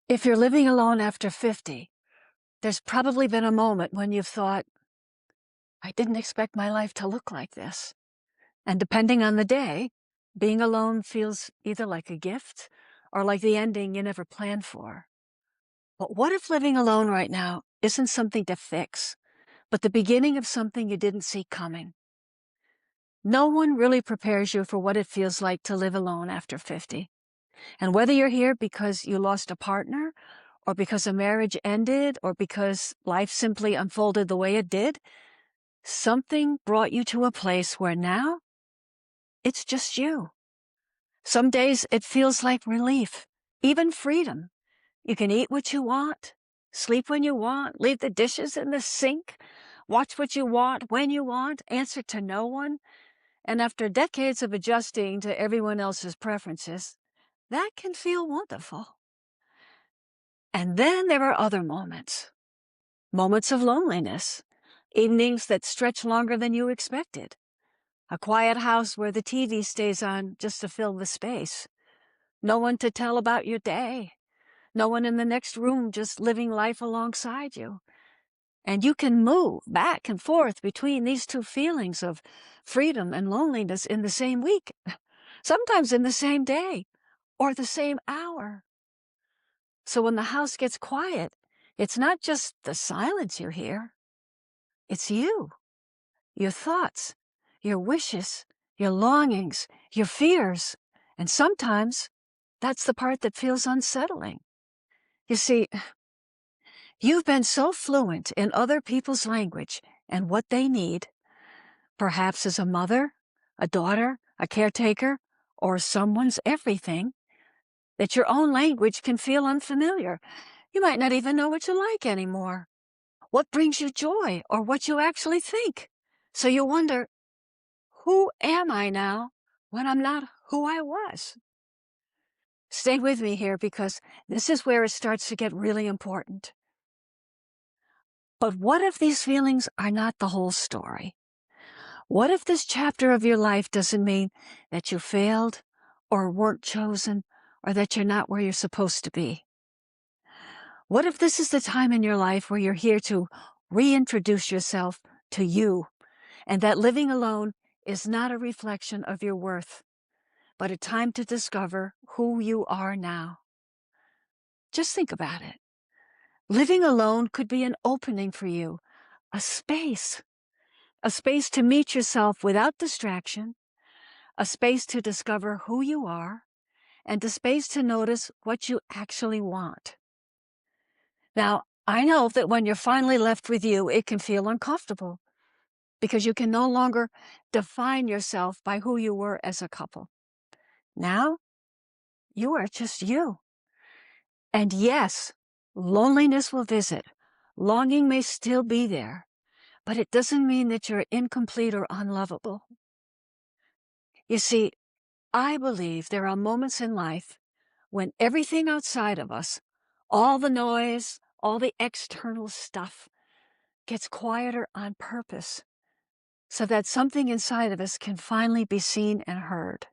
If you're living alone after 50, there's probably been a moment when you've thought, I didn't expect my life to look like this. And depending on the day, being alone feels either like a gift or like the ending you never planned for. But what if living alone right now isn't something to fix, but the beginning of something you didn't see coming? No one really prepares you for what it feels like to live alone after 50. And whether you're here because you lost a partner, or because a marriage ended, or because life simply unfolded the way it did, something brought you to a place where now it's just you. Some days it feels like relief, even freedom. You can eat what you want, sleep when you want, leave the dishes in the sink, watch what you want, when you want, answer to no one. And after decades of adjusting to everyone else's preferences, that can feel wonderful. And then there are other moments of loneliness, evenings that stretch longer than you expected, a quiet house where the TV stays on just to fill the space, no one to tell about your day, no one in the next room just living life alongside you. And you can move back and forth between these two feelings of freedom and loneliness in the same week, sometimes in the same day or the same hour. So when the house gets quiet, it's not just the silence you hear, it's you, your thoughts, your wishes, your longings, your fears. And sometimes that's the part that feels unsettling. You see, you've been so fluent in other people's language and what they need, perhaps as a mother, a daughter, a caretaker, or someone's everything, that your own language can feel unfamiliar. You might not even know what you like anymore, what brings you joy, or what you actually think. So you wonder, who am I now when I'm not who I was? Stay with me here because this is where it starts to get really important. But what if these feelings are not the whole story? What if this chapter of your life doesn't mean that you failed or weren't chosen or that you're not where you're supposed to be? What if this is the time in your life where you're here to reintroduce yourself to you, and that living alone is not a reflection of your worth, but a time to discover who you are now? Just think about it. Living alone could be an opening for you, a space to meet yourself without distraction, a space to discover who you are, and a space to notice what you actually want. Now, I know that when you're finally left with you, it can feel uncomfortable because you can no longer define yourself by who you were as a couple. Now, you are just you. And yes, loneliness will visit. Longing may still be there, but it doesn't mean that you're incomplete or unlovable. You see, I believe there are moments in life when everything outside of us, all the noise, all the external stuff, gets quieter on purpose so that something inside of us can finally be seen and heard.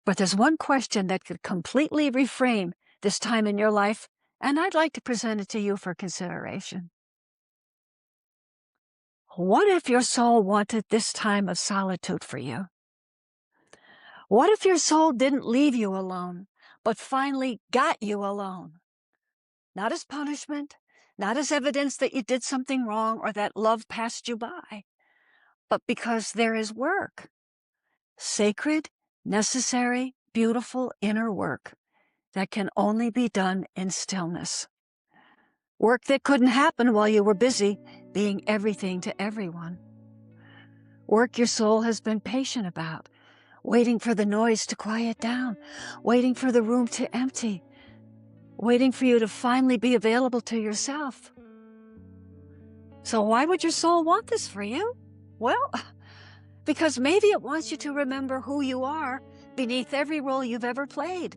But there's one question that could completely reframe this time in your life, and I'd like to present it to you for consideration. What if your soul wanted this time of solitude for you? What if your soul didn't leave you alone, but finally got you alone? Not as punishment, not as evidence that you did something wrong or that love passed you by, but because there is work. Sacred, necessary, beautiful inner work that can only be done in stillness. Work that couldn't happen while you were busy being everything to everyone. Work your soul has been patient about, waiting for the noise to quiet down, waiting for the room to empty, waiting for you to finally be available to yourself. So why would your soul want this for you? Well, because maybe it wants you to remember who you are beneath every role you've ever played,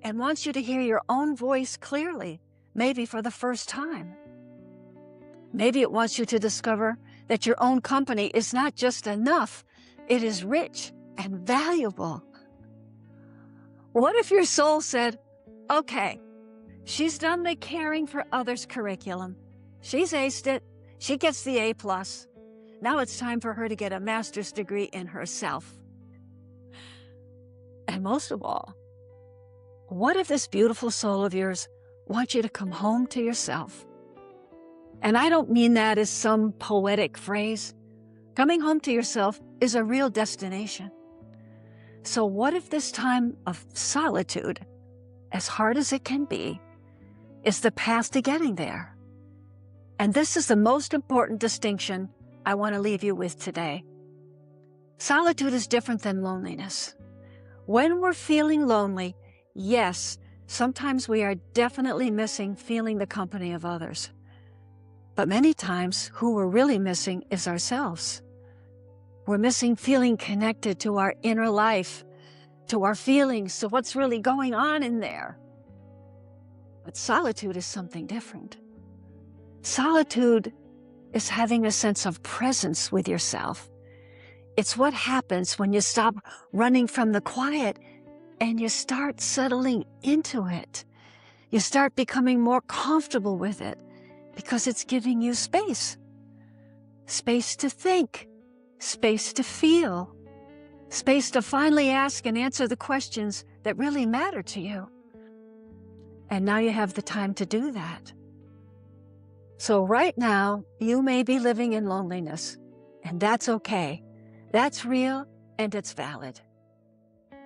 and wants you to hear your own voice clearly, maybe for the first time. Maybe it wants you to discover that your own company is not just enough, it is rich and valuable. What if your soul said, Okay, she's done the caring for others curriculum. She's aced it. She gets the A+. Now it's time for her to get a master's degree in herself. And most of all, what if this beautiful soul of yours wants you to come home to yourself? And I don't mean that as some poetic phrase. Coming home to yourself is a real destination. So what if this time of solitude, as hard as it can be, is the path to getting there? And this is the most important distinction I want to leave you with today. Solitude is different than loneliness. When we're feeling lonely, yes, sometimes we are definitely missing feeling the company of others. But many times, who we're really missing is ourselves. We're missing feeling connected to our inner life, to our feelings, to what's really going on in there. But solitude is something different. Solitude is having a sense of presence with yourself. It's what happens when you stop running from the quiet and you start settling into it. You start becoming more comfortable with it because it's giving you space. Space to think, space to feel, space to finally ask and answer the questions that really matter to you. And now you have the time to do that. So right now, you may be living in loneliness, and that's okay. That's real and it's valid.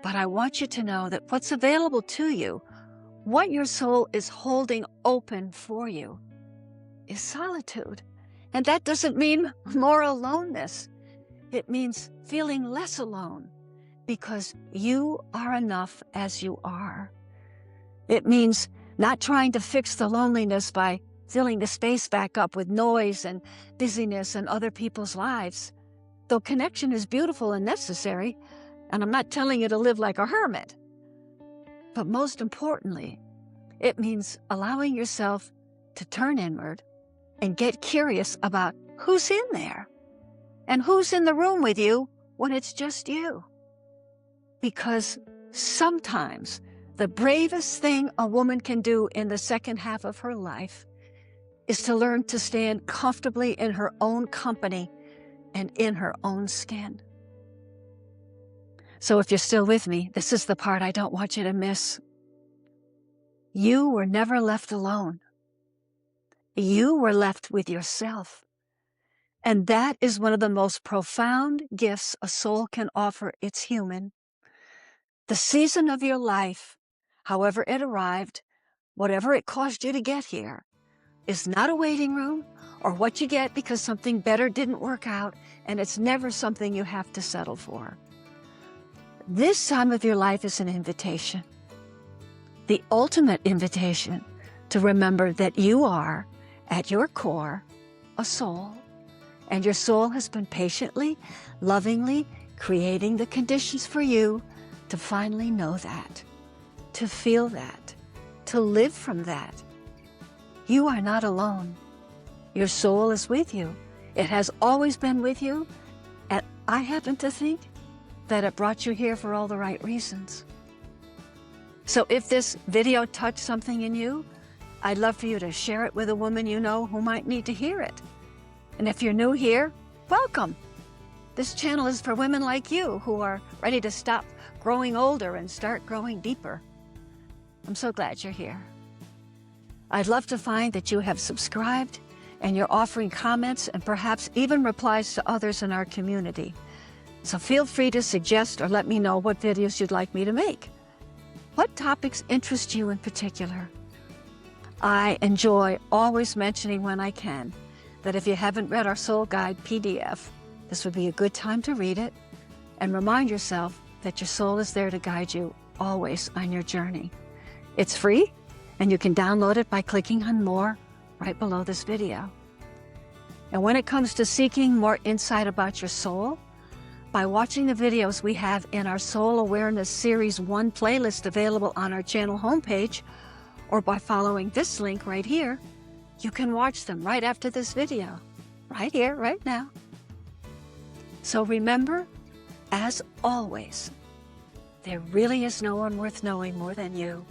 But I want you to know that what's available to you, what your soul is holding open for you, is solitude. And that doesn't mean more aloneness. It means feeling less alone because you are enough as you are. It means not trying to fix the loneliness by filling the space back up with noise and busyness and other people's lives. Though connection is beautiful and necessary, and I'm not telling you to live like a hermit. But most importantly, it means allowing yourself to turn inward and get curious about who's in there and who's in the room with you when it's just you. Because sometimes the bravest thing a woman can do in the second half of her life is to learn to stand comfortably in her own company and in her own skin. So if you're still with me, this is the part I don't want you to miss. You were never left alone. You were left with yourself. And that is one of the most profound gifts a soul can offer its human. The season of your life, however it arrived, whatever it cost you to get here, is not a waiting room or what you get because something better didn't work out, and it's never something you have to settle for. This time of your life is an invitation, the ultimate invitation to remember that you are, at your core, a soul, and your soul has been patiently, lovingly creating the conditions for you to finally know that, to feel that, to live from that. You are not alone. Your soul is with you. It has always been with you, and I happen to think that it brought you here for all the right reasons. So if this video touched something in you, I'd love for you to share it with a woman you know who might need to hear it. And if you're new here, welcome. This channel is for women like you who are ready to stop growing older and start growing deeper. I'm so glad you're here. I'd love to find that you have subscribed and you're offering comments and perhaps even replies to others in our community. So feel free to suggest or let me know what videos you'd like me to make. What topics interest you in particular? I enjoy always mentioning when I can that if you haven't read our Soul Guide PDF, this would be a good time to read it and remind yourself that your soul is there to guide you always on your journey. It's free, and you can download it by clicking on More right below this video. And when it comes to seeking more insight about your soul, by watching the videos we have in our Soul Awareness Series 1 playlist available on our channel homepage, or by following this link right here, you can watch them right after this video, right here, right now. So remember, as always, there really is no one worth knowing more than you.